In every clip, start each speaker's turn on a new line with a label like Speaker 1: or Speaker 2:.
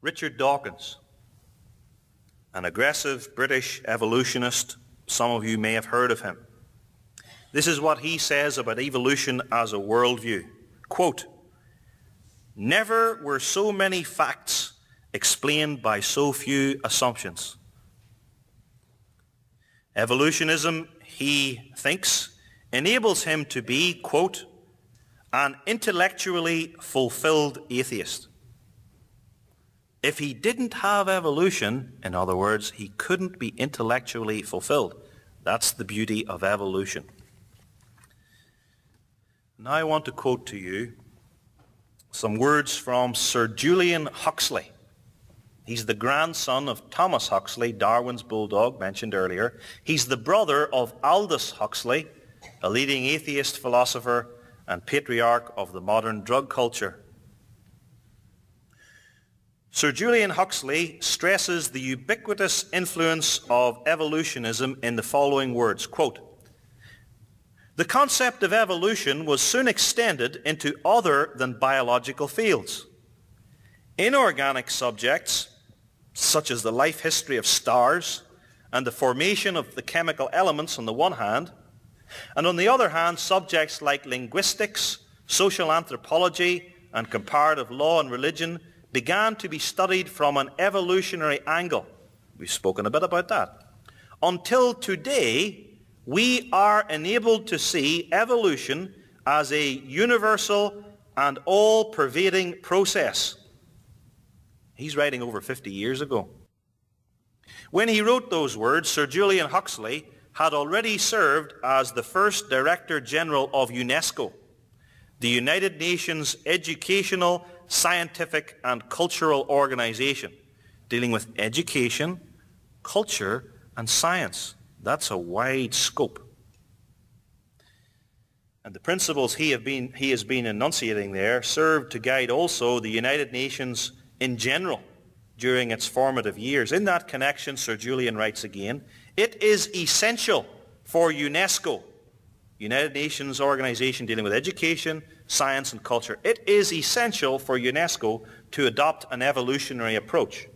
Speaker 1: Richard Dawkins, an aggressive British evolutionist. Some of you may have heard of him. This is what he says about evolution as a worldview. Quote, "Never were so many facts explained by so few assumptions." Evolutionism, he thinks, enables him to be, quote, "an intellectually fulfilled atheist." If he didn't have evolution, in other words, he couldn't be intellectually fulfilled. That's the beauty of evolution. Now I want to quote to you some words from Sir Julian Huxley. He's the grandson of Thomas Huxley, Darwin's bulldog, mentioned earlier. He's the brother of Aldous Huxley, a leading atheist philosopher and patriarch of the modern drug culture. Sir Julian Huxley stresses the ubiquitous influence of evolutionism in the following words, quote, "The concept of evolution was soon extended into other than biological fields. Inorganic subjects, such as the life history of stars and the formation of the chemical elements on the one hand, and on the other hand, subjects like linguistics, social anthropology, and comparative law and religion began to be studied from an evolutionary angle." We've spoken a bit about that. "Until today, we are enabled to see evolution as a universal and all-pervading process." He's writing over 50 years ago. When he wrote those words, Sir Julian Huxley had already served as the first Director General of UNESCO, the United Nations educational, scientific and cultural organization, dealing with education, culture and science. That's a wide scope. And the principles he has been enunciating there served to guide also the United Nations in general during its formative years. In that connection, Sir Julian writes again, "It is essential for UNESCO," United Nations organization dealing with education, science and culture, "it is essential for UNESCO to adopt an evolutionary approach.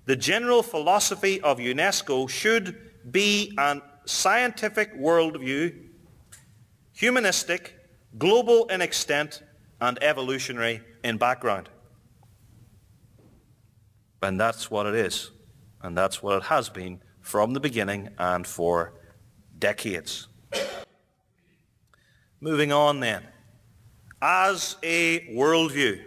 Speaker 1: The general philosophy of UNESCO should be a scientific worldview, humanistic, global in extent, and evolutionary in background." And that's what it is. And that's what it has been from the beginning and for decades. Moving on then. As a worldview,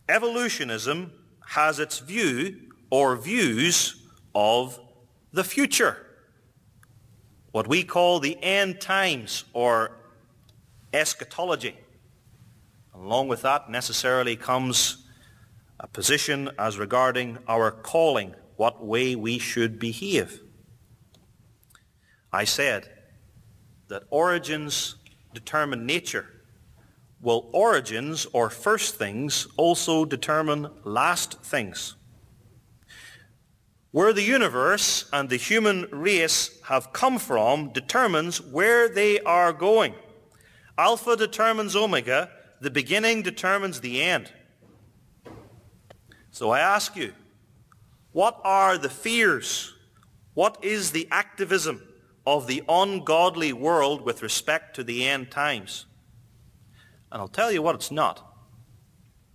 Speaker 1: evolutionism has its view or views of the future, what we call the end times or eschatology. Along with that necessarily comes a position as regarding our calling, what way we should behave. I said that origins determine nature. Well, origins or first things also determine last things. Where the universe and the human race have come from determines where they are going. Alpha determines omega, the beginning determines the end. So I ask you, what are the fears? What is the activism of the ungodly world with respect to the end times? And I'll tell you what it's not.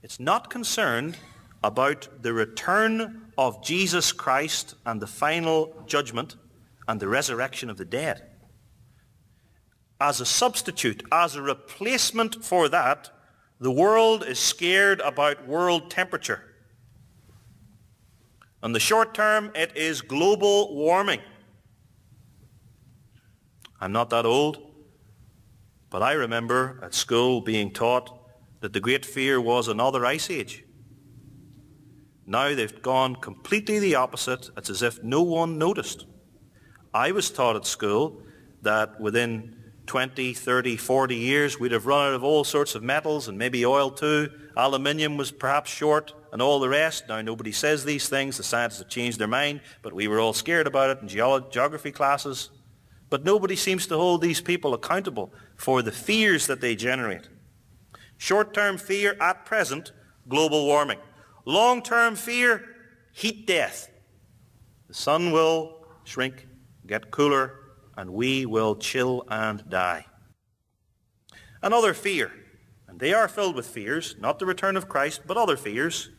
Speaker 1: It's not concerned about the return of Jesus Christ and the final judgment and the resurrection of the dead. As a substitute, as a replacement for that, the world is scared about world temperature. In the short term, it is global warming. I'm not that old, but I remember at school being taught that the great fear was another ice age. Now they've gone completely the opposite. It's as if no one noticed. I was taught at school that within 20, 30, 40 years we'd have run out of all sorts of metals and maybe oil too. Aluminium was perhaps short and all the rest. Now nobody says these things. The scientists have changed their mind, but we were all scared about it in geography classes. But nobody seems to hold these people accountable for the fears that they generate. Short-term fear at present, global warming. Long-term fear, heat death. The sun will shrink, get cooler, and we will chill and die. Another fear, and they are filled with fears, not the return of Christ, but other fears,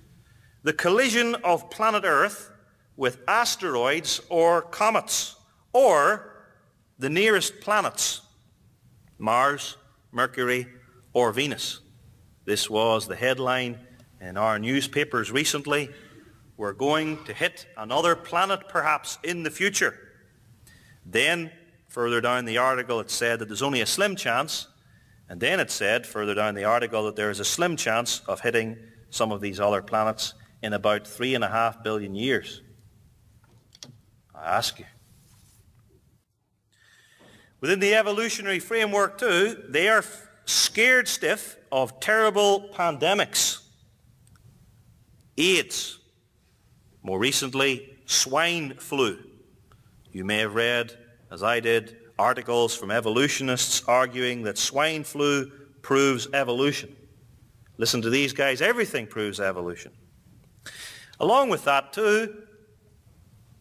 Speaker 1: the collision of planet Earth with asteroids or comets, or the nearest planets, Mars, Mercury, or Venus. This was the headline in our newspapers recently. We're going to hit another planet perhaps in the future. Then, further down the article, it said that there's only a slim chance. And then it said, further down the article, that there is a slim chance of hitting some of these other planets in about 3.5 billion years. I ask you. Within the evolutionary framework too, they are scared stiff of terrible pandemics. AIDS. More recently, swine flu. You may have read, as I did, articles from evolutionists arguing that swine flu proves evolution. Listen to these guys, everything proves evolution. Along with that too,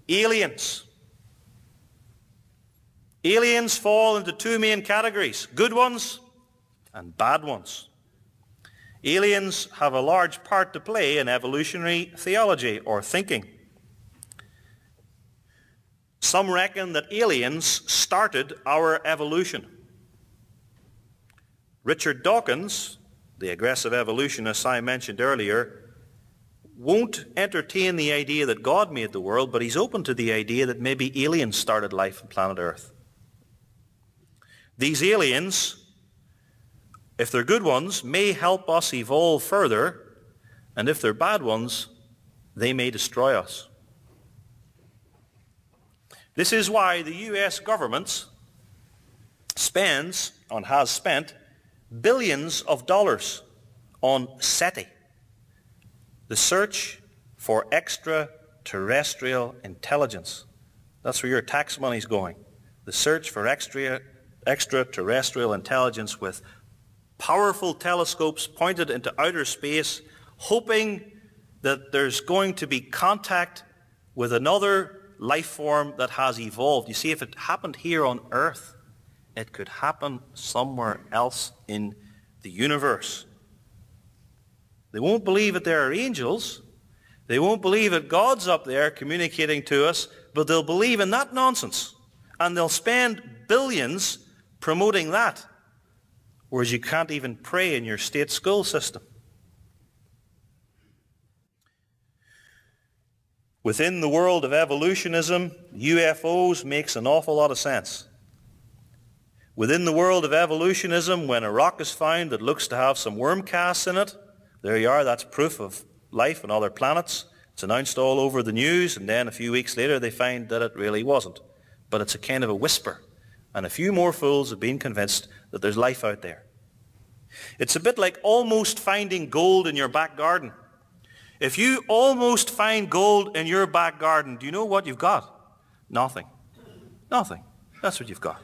Speaker 1: aliens. Aliens fall into two main categories, good ones and bad ones. Aliens have a large part to play in evolutionary theology or thinking. Some reckon that aliens started our evolution. Richard Dawkins, the aggressive evolutionist I mentioned earlier, won't entertain the idea that God made the world, but he's open to the idea that maybe aliens started life on planet Earth. These aliens, if they're good ones, may help us evolve further, and if they're bad ones, they may destroy us. This is why the U.S. government spends, and has spent, billions of dollars on SETI, the search for extraterrestrial intelligence. That's where your tax money's going. The search for extraterrestrial intelligence with powerful telescopes pointed into outer space, hoping that there's going to be contact with another life form that has evolved. You see, if it happened here on Earth, it could happen somewhere else in the universe. They won't believe that there are angels. They won't believe that God's up there communicating to us, but they'll believe in that nonsense. And they'll spend billions promoting that, whereas you can't even pray in your state school system. Within the world of evolutionism, UFOs makes an awful lot of sense. Within the world of evolutionism, when a rock is found that looks to have some worm casts in it, there you are, that's proof of life on other planets. It's announced all over the news, and then a few weeks later they find that it really wasn't. But it's a kind of a whisper, and a few more fools have been convinced that there's life out there. It's a bit like almost finding gold in your back garden. If you almost find gold in your back garden, do you know what you've got? Nothing. Nothing. That's what you've got.